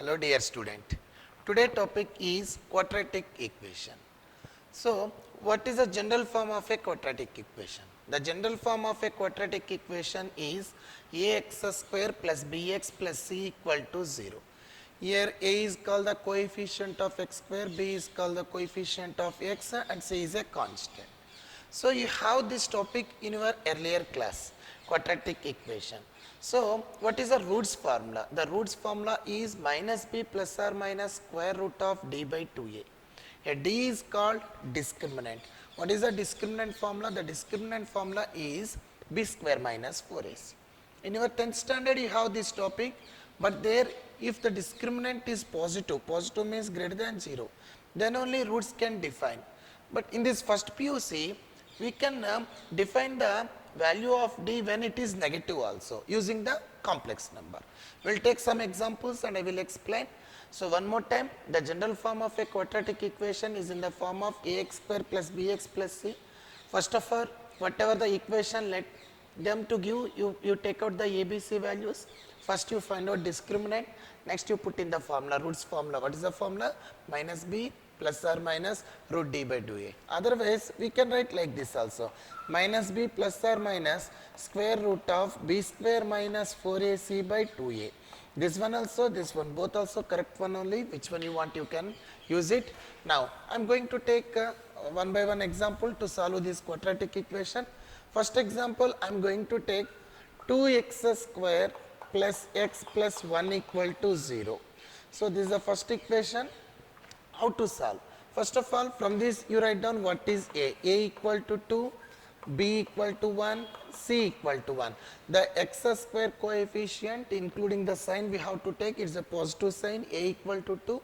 Hello dear student. Today topic is quadratic equation. So what is the general form of a quadratic equation? The general form of a quadratic equation is ax square plus bx plus c equal to 0. Here a is called the coefficient of x square, b is called the coefficient of x and c is a constant. So you have this topic in your earlier class, quadratic equation. So what is the roots formula? The roots formula is minus b plus or minus square root of d by 2a. A d is called discriminant. What is the discriminant formula? The discriminant formula is b square minus 4ac. In your 10th standard you have this topic, but there if the discriminant is positive, positive means greater than 0, then only roots can define. But in this first PUC, we can define the value of d when it is negative also using the complex number. We will take some examples and I will explain. So one more time, the general form of a quadratic equation is in the form of ax square plus bx plus c. First of all, whatever the equation let them to give, you take out the ABC values. First you find out discriminant, next you put in the formula, roots formula. What is the formula? Minus b plus or minus root d by 2a. Otherwise, we can write like this also. Minus b plus or minus square root of b square minus 4ac by 2a. This one also, this one, both also correct one only. Which one you want, you can use it. Now, I am going to take one by one example to solve this quadratic equation. First example, I am going to take 2x square plus x plus 1 equal to 0. So, this is the first equation. How to solve? First of all, from this you write down what is a equal to 2, b equal to 1, c equal to 1. The x square coefficient including the sign we have to take, it is a positive sign, a equal to 2,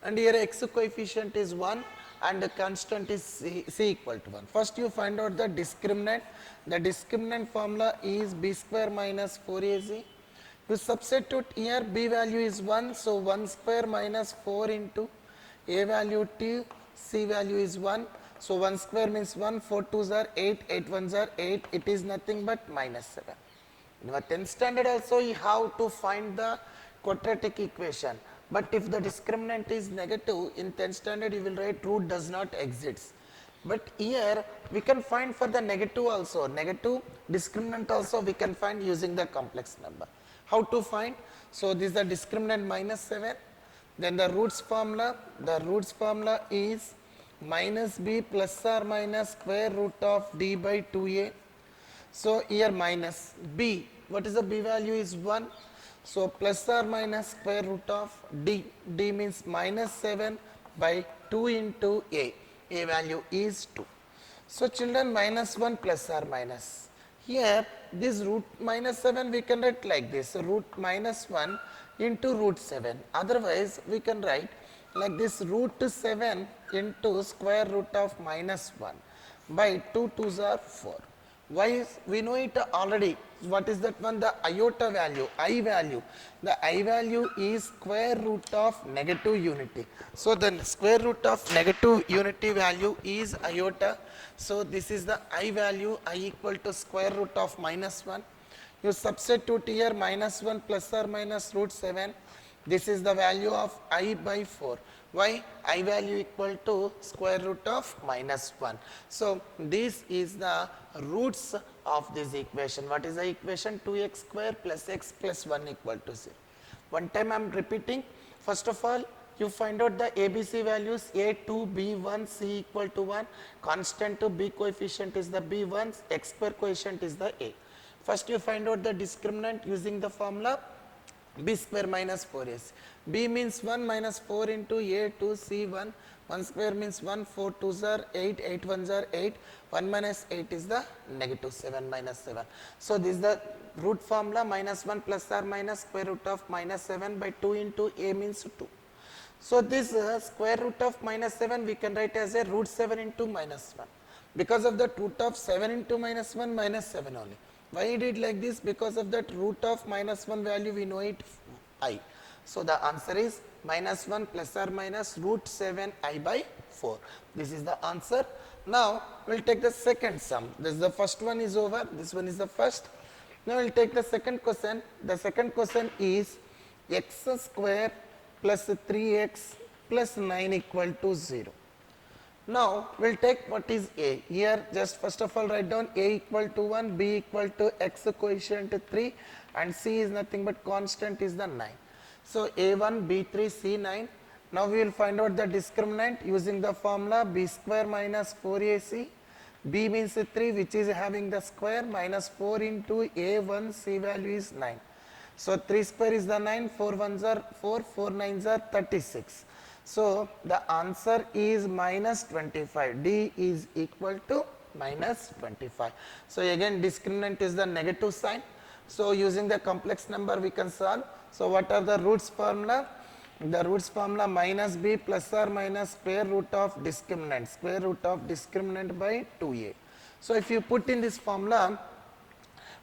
and here x coefficient is 1 and the constant is c equal to 1. First you find out the discriminant. The discriminant formula is b square minus 4ac. You substitute here, b value is 1, so 1 square minus 4 into a value 2, c value is 1. So 1 square means 1, 4 2s are 8, 8 1s are 8, it is nothing but minus 7. In our 10th standard also you have to find the quadratic equation. But if the discriminant is negative, in 10th standard you will write root does not exist. But here we can find for the negative also, negative discriminant also we can find using the complex number. How to find? So this is the discriminant minus 7. Then the roots formula is minus b plus or minus square root of d by 2a. So here minus b, what is the b value is 1. So plus or minus square root of d, d means minus 7 by 2 into a value is 2. So children, minus 1 plus or minus. Here this root minus 7 we can write like this, so root minus 1 into root 7. Otherwise we can write like this, root 7 into square root of minus 1 by 2 2s are 4. Why is, we know it already. What is that one? The iota value, I value. The I value is square root of negative unity. So the square root of negative unity value is iota. So this is the I value, I equal to square root of minus 1. You substitute here minus 1 plus or minus root 7. This is the value of I by 4. Why? I value equal to square root of minus 1. So this is the roots of this equation. What is the equation? 2x square plus x plus 1 equal to 0. One time I am repeating. First of all, you find out the ABC values, a 2, b 1, c equal to 1. Constant to b coefficient is the b1, x square coefficient is the a. First you find out the discriminant using the formula b square minus 4ac. b means 1 minus 4 into a 2 c 1. 1 square means 1, 4 2s are 8, 8 1s are 8. 1 minus 8 is the negative 7 minus 7. So this is the root formula, minus 1 plus or minus square root of minus 7 by 2 into a means 2. So this square root of minus 7 we can write as a root 7 into minus 1. Because of the root of 7 into minus 1, minus 7 only. Why it is like this? Because of that root of minus 1 value we know it I. So the answer is minus 1 plus or minus root 7 I by 4. This is the answer. Now we will take the second sum. This is the first one is over. This one is the first. Now we will take the second question. The second question is x square plus 3x plus 9 equal to 0. Now, we will take what is a. Here, just first of all write down a equal to 1, b equal to x coefficient 3 and c is nothing but constant is the 9. So, a1, b3, c9. Now, we will find out the discriminant using the formula b square minus 4ac. b means 3 which is having the square minus 4 into a1, c value is 9. So, 3 square is the 9, 4 ones are 4, 4 nines are 36. So, the answer is minus 25. D is equal to minus 25. So, again discriminant is the negative sign. So, using the complex number we can solve. So, what are the roots formula? The roots formula minus b plus or minus square root of discriminant by 2a. So, if you put in this formula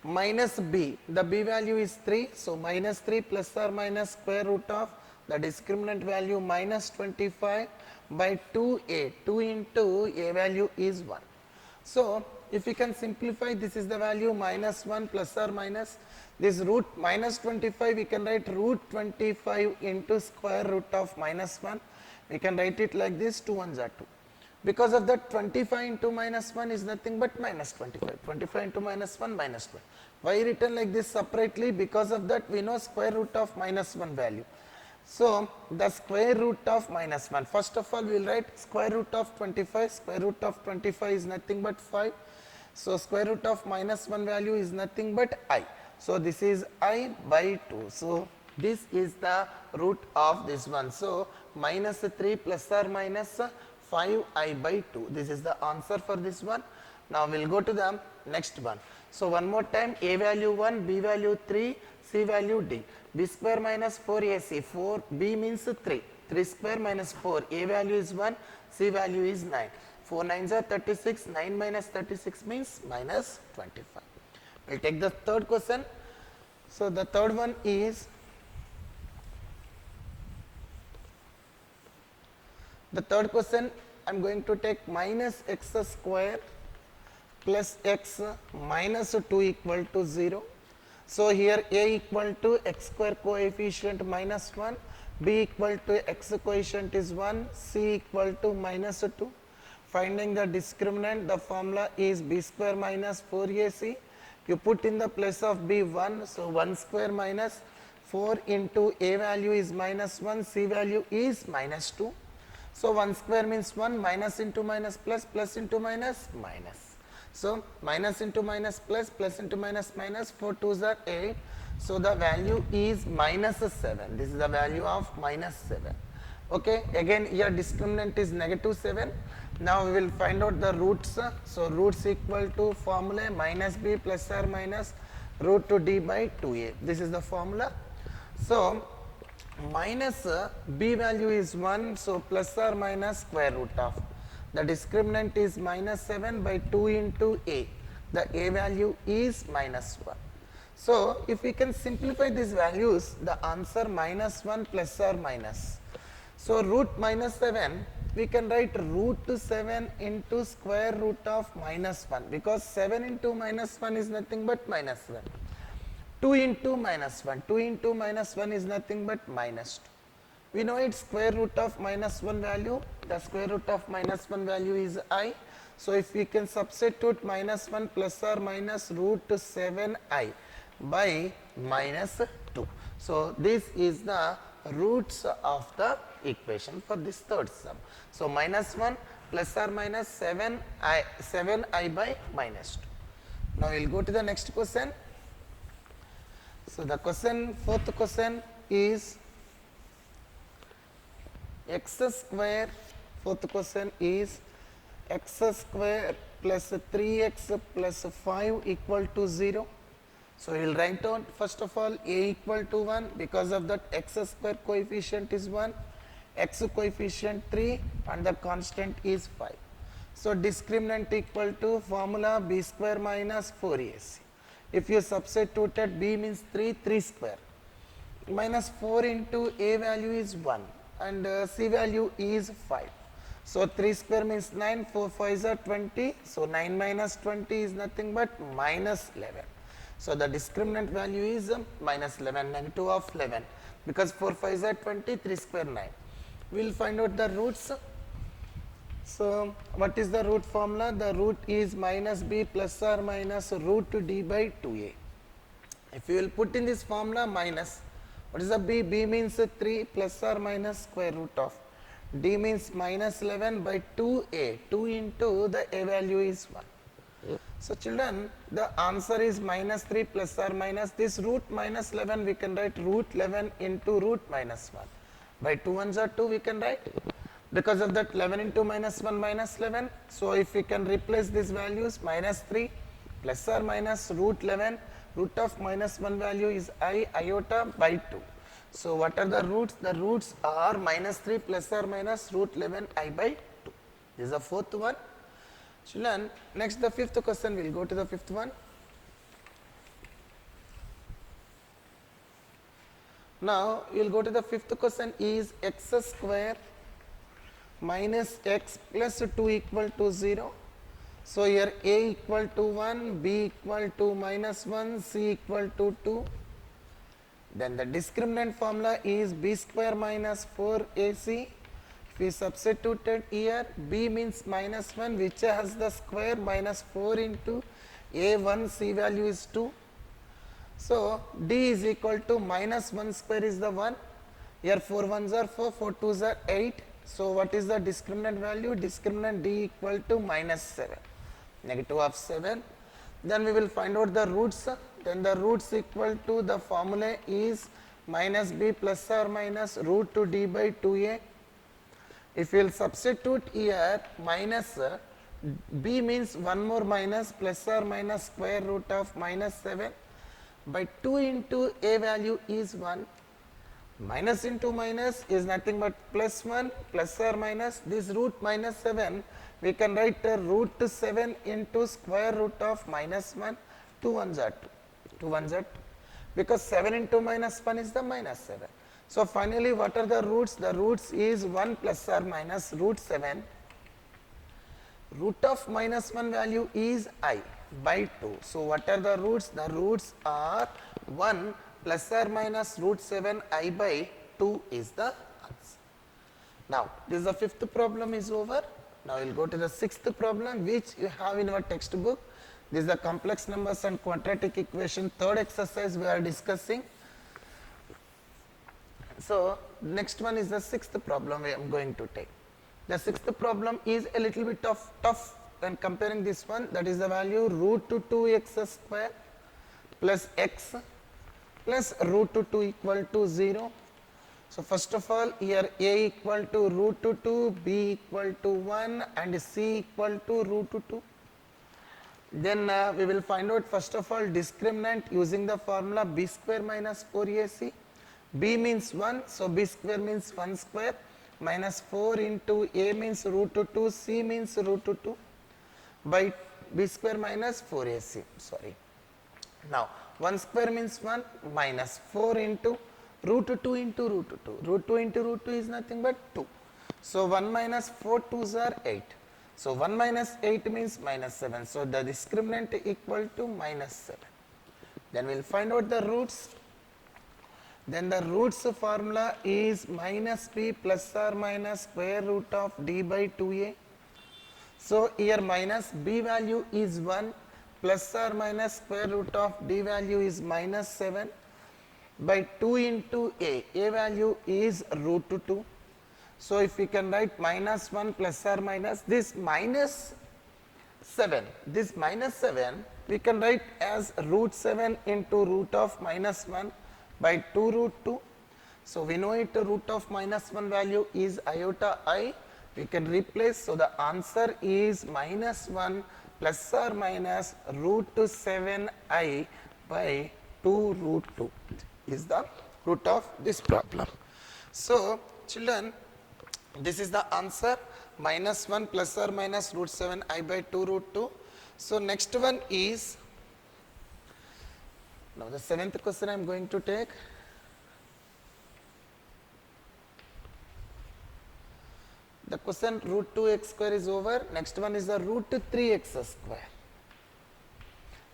minus b, the b value is 3. So, minus 3 plus or minus square root of the discriminant value minus 25 by 2a, 2 into a value is 1. So, if we can simplify, this is the value minus 1 plus or minus this root minus 25, we can write root 25 into square root of minus 1. We can write it like this, 2 ones are 2. Because of that 25 into minus 1 is nothing but minus 25. 25 into minus 1 minus 1. Why written like this separately? Because of that we know square root of minus 1 value. So, the square root of minus 1. First of all, we will write square root of 25. Square root of 25 is nothing but 5. So, square root of minus 1 value is nothing but I. So, this is I by 2. So, this is the root of this one. So, minus 3 plus or minus 5I by 2. This is the answer for this one. Now, we will go to the next one. So, one more time, a value 1, b value 3, c value d. b square minus 4ac, 4, b means 3. 3 square minus 4, a value is 1, c value is 9. 4 nines are 36, 9 minus 36 means minus 25. We will take the third question. So, the third one is, the third question I am going to take minus x square plus x minus 2 equal to 0. So, here a equal to x square coefficient minus 1, b equal to x coefficient is 1, c equal to minus 2. Finding the discriminant, the formula is b square minus 4ac. You put in the place of b 1, so 1 square minus 4 into a value is minus 1, c value is minus 2. So, 1 square means 1, minus into minus plus, plus into minus minus. So, minus into minus plus, plus into minus minus, 4 2s are 8. So, the value is minus 7. This is the value of minus 7. Okay. Again, here discriminant is negative 7. Now, we will find out the roots. So, roots equal to formula minus b plus or minus root to d by 2a. This is the formula. So, minus b value is 1. So, plus or minus square root of. The discriminant is minus 7 by 2 into a. The a value is minus 1. So, if we can simplify these values, the answer minus 1 plus or minus. So, root minus 7, we can write root 7 into square root of minus 1, because 7 into minus 1 is nothing but minus 1. 2 into minus 1, 2 into minus 1 is nothing but minus 2. We know its square root of minus 1 value, the square root of minus 1 value is I. So, if we can substitute minus 1 plus or minus root 7I by minus 2. So, this is the roots of the equation for this third sum. So, minus 1 plus or minus 7I by minus 2. Now, we will go to the next question. So, the question, fourth question is x square, fourth question is x square plus 3x plus 5 equal to 0. So, we will write down first of all a equal to 1, because of that x square coefficient is 1, x coefficient 3 and the constant is 5. So, discriminant equal to formula b square minus 4ac. If you substituted b means 3, 3 square minus 4 into a value is 1 and c value is 5. So, 3 square means 9, 4 5s are 20. So, 9 minus 20 is nothing but minus 11. So, the discriminant value is minus 11, negative of 11. because 4 5 are 20, 3 square 9. We will find out the roots. So what is the root formula? The root is minus b plus or minus root d by 2a. If you will put in this formula minus, what is the b? B means 3 plus or minus square root of. D means minus 11 by 2a. 2 into the a value is 1. So children, the answer is minus 3 plus or minus. This root minus 11 we can write root 11 into root minus 1. By 2 ones are 2 we can write. Because of that 11 into minus 1 minus 11. So if we can replace these values, minus 3 plus or minus root 11. Root of minus 1 value is I iota by 2. So what are the roots? The roots are minus 3 plus or minus root 11 I by 2. This is the fourth one. Children, next the fifth question, we will go to the fifth one. Now we will go to the fifth question is x square minus x plus 2 equal to 0. So here a equal to 1, b equal to minus 1, c equal to 2. Then the discriminant formula is b square minus 4ac. If we substituted here, b means minus 1 which has the square minus 4 into a1, c value is 2. So d is equal to minus 1 square is the 1. Here 4 ones are 4, 4 twos are 8. So what is the discriminant value? Discriminant d equal to minus 7. Negative of 7. Then we will find out the roots. Then the roots equal to the formula is minus b plus or minus root 2 d by 2a. If we will substitute here minus b means one more minus plus or minus square root of minus 7 by 2 into a value is 1. Minus into minus is nothing but plus 1 plus or minus this root minus 7 we can write root 7 into square root of minus 1. 2 ones are 2. 2 ones are 2 because 7 into minus 1 is the minus 7. So finally what are the roots? The roots is 1 plus or minus root 7. Root of minus 1 value is I by 2. So what are the roots? The roots are 1 plus or minus root 7 I by 2 is the answer. Now this is the fifth problem is over. Now we will go to the sixth problem which you have in our textbook. This is the complex numbers and quadratic equation third exercise we are discussing. So next one is the sixth problem I am going to take. The sixth problem is a little bit of tough when comparing this one, that is the value root 2x square plus x plus root 2 equal to 0. So first of all here a equal to root 2, b equal to 1 and c equal to root 2. Then we will find out first of all discriminant using the formula b square minus 4ac. b means 1, so b square means 1 square minus 4 into a means root 2, c means root 2 by b square minus 4ac, sorry. Now 1 square means 1 minus 4 into root 2 into root 2. Root 2 into root 2 is nothing but 2. So 1 minus 4 2s are 8. So 1 minus 8 means minus 7. So the discriminant equal to minus 7. Then we will find out the roots. Then the roots formula is minus b plus or minus square root of d by 2a. So here minus b value is 1 plus or minus square root of d value is minus 7 by 2 into a value is root 2. So if we can write minus 1 plus or minus this minus 7, this minus 7 we can write as root 7 into root of minus 1 by 2 root 2. So we know it root of minus 1 value is iota I. We can replace, so the answer is minus 1 plus or minus root 7 I by 2 root 2 is the root of this problem. So children, this is the answer, minus 1 plus or minus root 7 I by 2 root 2. So next one is, now the seventh question I am going to take. The question root 2x square is over. Next one is the root 3x square.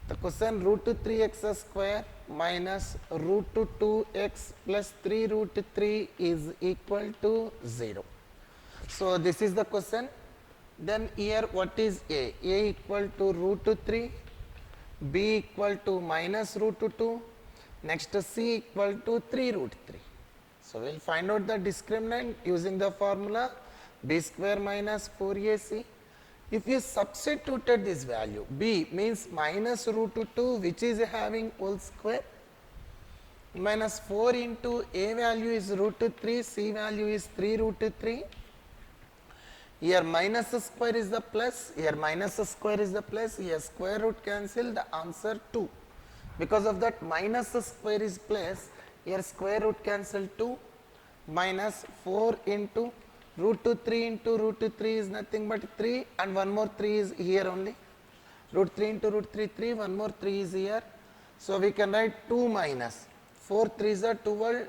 The question root 3x square minus root 2x plus 3 root 3 is equal to 0. So this is the question. Then here what is A? A equal to root 3, B equal to minus root 2, next C equal to 3 root 3. So we will find out the discriminant using the formula B square minus 4AC. If you substituted this value, B means minus root 2 which is having whole square, minus 4 into A value is root 3, C value is 3 root 3. Here minus square is the plus, here minus square is the plus, here square root cancel, the answer 2. Because of that minus square is plus, here square root cancel 2, minus 4 into root 3 into root 3 is nothing but 3, and one more 3 is here only. Root 3 into root 3, 3, one more 3 is here. So we can write 2 minus 4 3s are 12,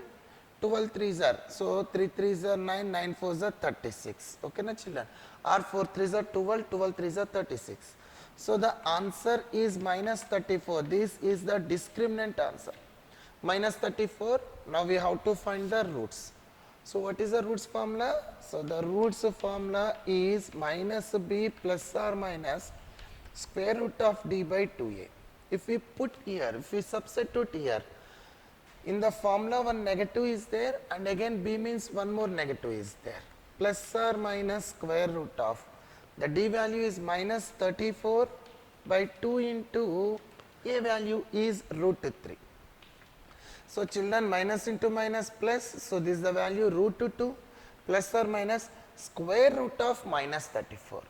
12 3s are, so 3 3s are 9, 9 4s are 36. Okay na children? Or 4 3s are 12, 12 3s are 36. So the answer is minus 34. This is the discriminant answer. Minus 34. Now we have to find the roots. So what is the roots formula? So the roots formula is minus b plus or minus square root of d by 2a. If we put here, if we substitute here, in the formula one negative is there, and again b means one more negative is there. Plus or minus square root of, the d value is minus 34 by 2 into a value is root 3. So children, minus into minus plus, so this is the value root 2 plus or minus square root of minus 34.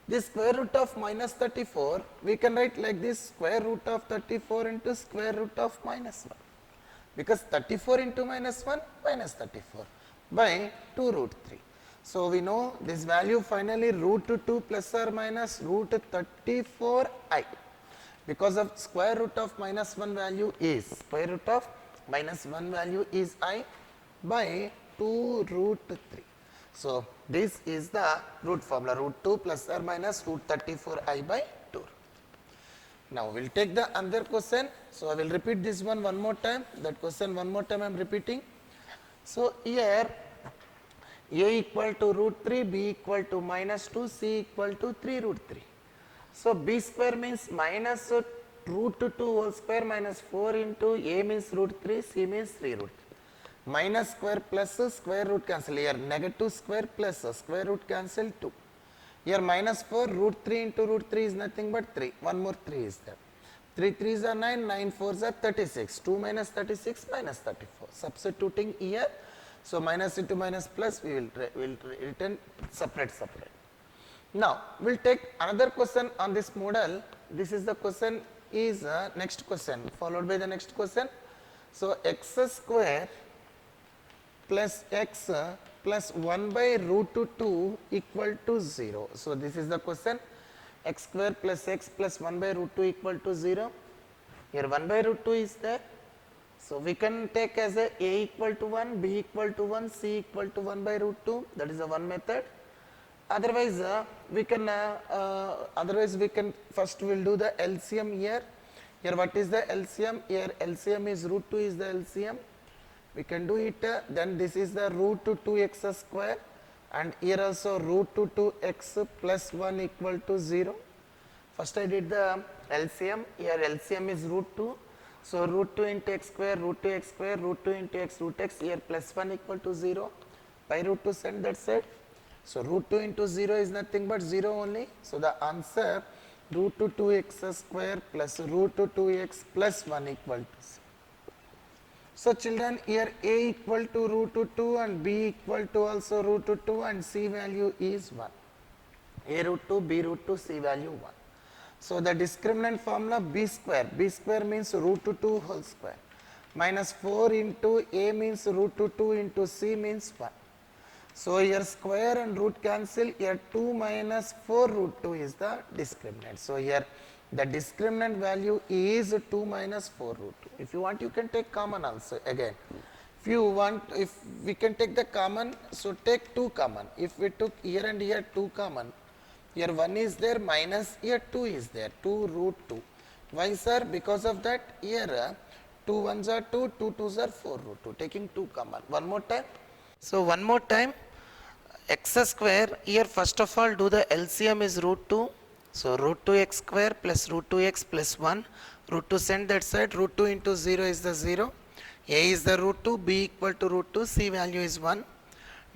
This square root of minus 34, we can write like this, square root of 34 into square root of minus 1. Because 34 into minus 1, minus 34 by 2 root 3. So we know this value finally root 2 plus or minus root 34i. Because of square root of minus 1 value is, square root of minus 1 value is I by 2 root 3. So this is the root formula, root 2 plus or minus root 34i by 2. Now we will take the another question. So I will repeat this one more time. That question one more time I am repeating. So here a equal to root 3, b equal to minus 2, c equal to 3 root 3. So b square means minus root 2 whole square minus 4 into a means root 3, c means 3 root 3. Minus square plus square root cancel. Here negative square plus square root cancel 2. Here minus 4 root 3 into root 3 is nothing but 3. One more 3 is there. 3 3s are 9, 9 4s are 36. 2 minus 36 minus 34. Substituting here. So minus into minus plus we will return separate. Now we will take another question on this model. This is the question is next question followed by the next question. So x square plus x plus 1 by root 2 equal to 0. So this is the question, x square plus x plus 1 by root 2 equal to 0. Here 1 by root 2 is there. So we can take as a equal to 1, b equal to 1, c equal to 1 by root 2. That is the one method. Otherwise we can first we will do the LCM here. Here what is the LCM? Here LCM is root 2 is the LCM. We can do it. Then this is the root 2x square, and here also root 2x plus 1 equal to 0. First I did the LCM. Here LCM is root 2. So root 2 into x square, root 2x square, root 2 into x, root x, here plus 1 equal to 0. By root 2 send that side. So root 2 into 0 is nothing but 0 only. So the answer root 2x square plus root 2x plus 1 equal to 0. So children, here a equal to root 2 and b equal to also root 2 and c value is 1. A root 2, b root 2, c value 1. So the discriminant formula b square means root 2 whole square minus 4 into a means root 2 into c means 1. So here square and root cancel, here 2 minus 4 root 2 is the discriminant. So here the discriminant value is 2 minus 4 root 2. If you want, you can take common also again. If we can take the common, so take 2 common. If we took here and here 2 common, here 1 is there minus here 2 is there, 2 root 2. Why sir? Because of that here 2 ones are 2, 2 twos are 4 root 2, taking 2 common. One more time. So one more time, x square, here first of all do the LCM is root 2. So root 2 x square plus root 2 x plus 1. Root 2 send that side, root 2 into 0 is the 0. A is the root 2, b equal to root 2, c value is 1.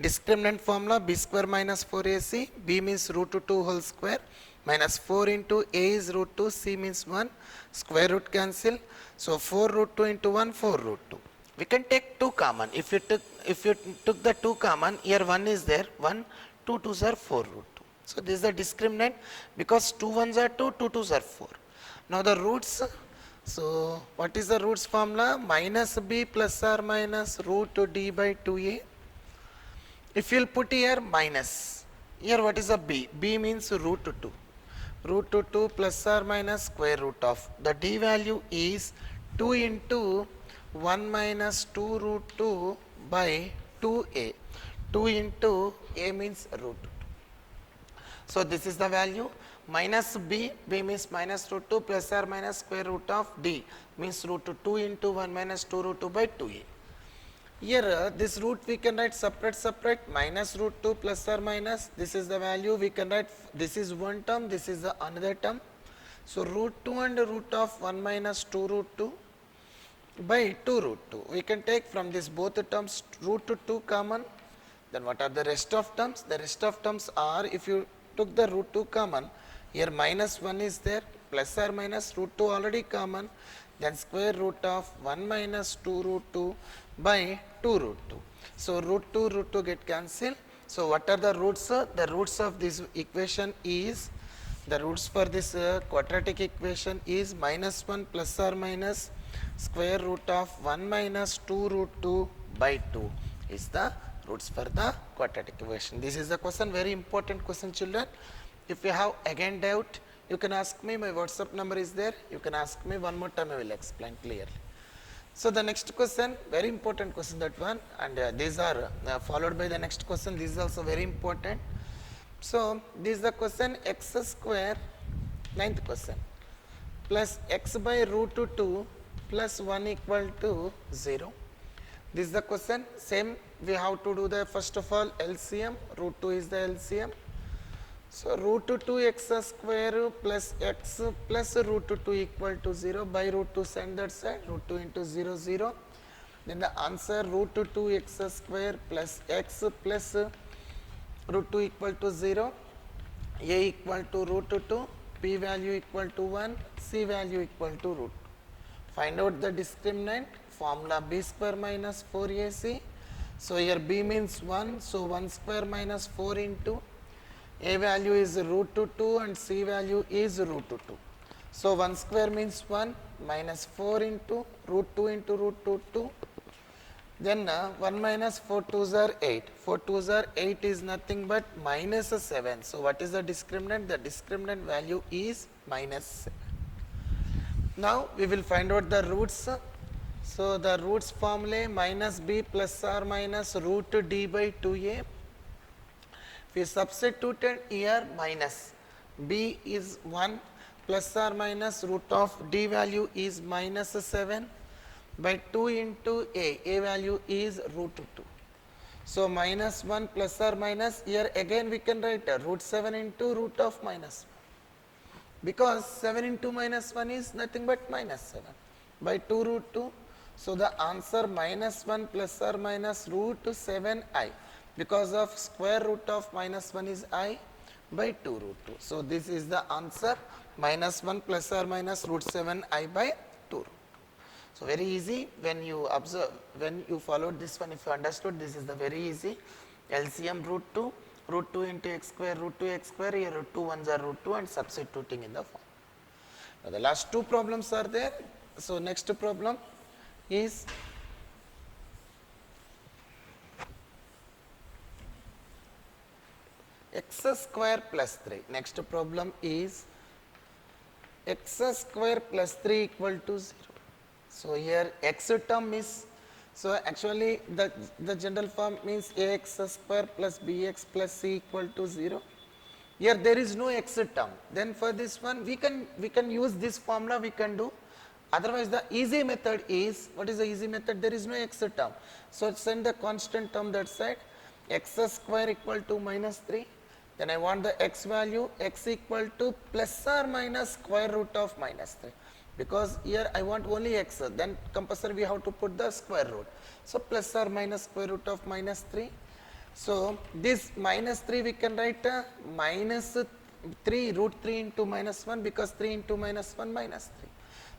Discriminant formula b square minus 4ac, b means root 2 whole square minus 4 into a is root 2, c means 1, square root cancel. So 4 root 2 into 1, 4 root 2. We can take 2 common. If you took the 2 common, here 1 is there, 1, 2 2s are 4 root 2. So this is the discriminant because 2 1s are 2, 2 2s are 4. Now the roots, so what is the roots formula? Minus b plus or minus root d by 2a. If you will put here minus, here what is a b? B means root 2. Root 2 plus or minus square root of. The d value is 2 into 1 minus 2 root 2 by 2a. 2 into a means root 2. So this is the value. Minus b, b means minus root 2 plus or minus square root of d means root 2 into 1 minus 2 root 2 by 2a. Here this root we can write separate minus root 2 plus or minus, this is the value we can write, this is one term, this is the another term. So root 2 and root of 1 minus 2 root 2 by 2 root 2. We can take from this both the terms root 2 common. Then what are the rest of terms? The rest of terms are, if you took the root 2 common, here minus 1 is there, plus or minus root 2 already common, then square root of 1 minus 2 root 2 by 2 root 2. So root 2 get cancelled. So what are the roots? The roots of this equation is, the roots for this quadratic equation is minus 1 plus or minus square root of 1 minus 2 root 2 by 2 is the roots for the quadratic equation. This is the question, very important question children. If you have again doubt, you can ask me, my WhatsApp number is there, you can ask me one more time, I will explain clearly. So the next question, very important question that one, and these are followed by the next question, this is also very important. So this is the question x square, ninth question, plus x by root 2 plus 1 equal to 0. This is the question, same we have to do the first of all LCM, root 2 is the LCM. So root 2 x square plus x plus root 2 equal to 0, by root 2 send that side, root 2 into 0 0. Then the answer root 2 x square plus x plus root 2 equal to 0, a equal to root 2, p value equal to 1, c value equal to root 2. Find out the discriminant, formula b square minus 4ac. So here b means 1, so 1 square minus 4 into a value is root 2 and c value is root 2. So 1 square means 1 minus 4 into root 2 into root 2. Then 1 minus 4 2s are 8. 4 2s are 8 is nothing but minus 7. So what is the discriminant? The discriminant value is minus 7. Now we will find out the roots. So the roots formula minus b plus or minus root d by 2a. We substituted here minus, b is 1 plus or minus root of d value is minus 7 by 2 into a value is root 2. So minus 1 plus or minus, here again we can write root 7 into root of minus 1, because 7 into minus 1 is nothing but minus 7 by 2 root 2. So the answer minus 1 plus or minus root 7i. Because of square root of minus 1 is I by 2 root 2. So this is the answer, minus 1 plus or minus root 7 I by 2 root 2. So very easy when you observe, when you followed this one, if you understood, this is the very easy. LCM root 2 into x square, root 2 x square, here root 2 ones are root 2 and substituting in the form. Now the last two problems are there. So next problem is x square plus 3. Next problem is x square plus 3 equal to 0. So here x term is, so actually the general form means ax square plus bx plus c equal to 0. Here there is no x term. Then for this one we can use this formula, we can do. Otherwise the easy method is, what is the easy method? There is no x term. So send the constant term that side, x square equal to minus 3. Then I want the x value, x equal to plus or minus square root of minus 3. Because here I want only x, then compulsory we have to put the square root. So plus or minus square root of minus 3. So this minus 3 we can write minus 3 root 3 into minus 1, because 3 into minus 1 minus 3.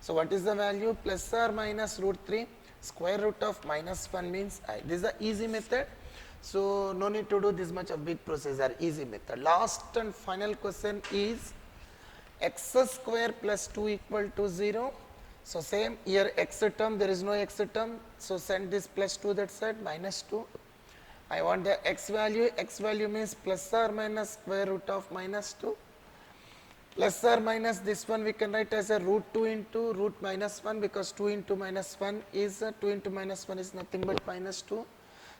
So what is the value? Plus or minus root 3 square root of minus 1 means I. This is the easy method. So no need to do this much of big procedure, easy method. Last and final question is x square plus 2 equal to 0. So same here x term, there is no x term. So send this plus 2 that side, minus 2. I want the x value means plus or minus square root of minus 2. Plus or minus this one we can write as a root 2 into root minus 1, because 2 into minus 1 is 2 into minus 1 is nothing but minus 2.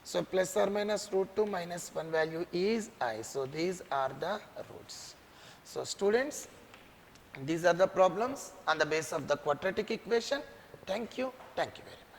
So plus or minus root 2 minus 1 value is I. So these are the roots. So students, these are the problems on the basis of the quadratic equation. Thank you very much.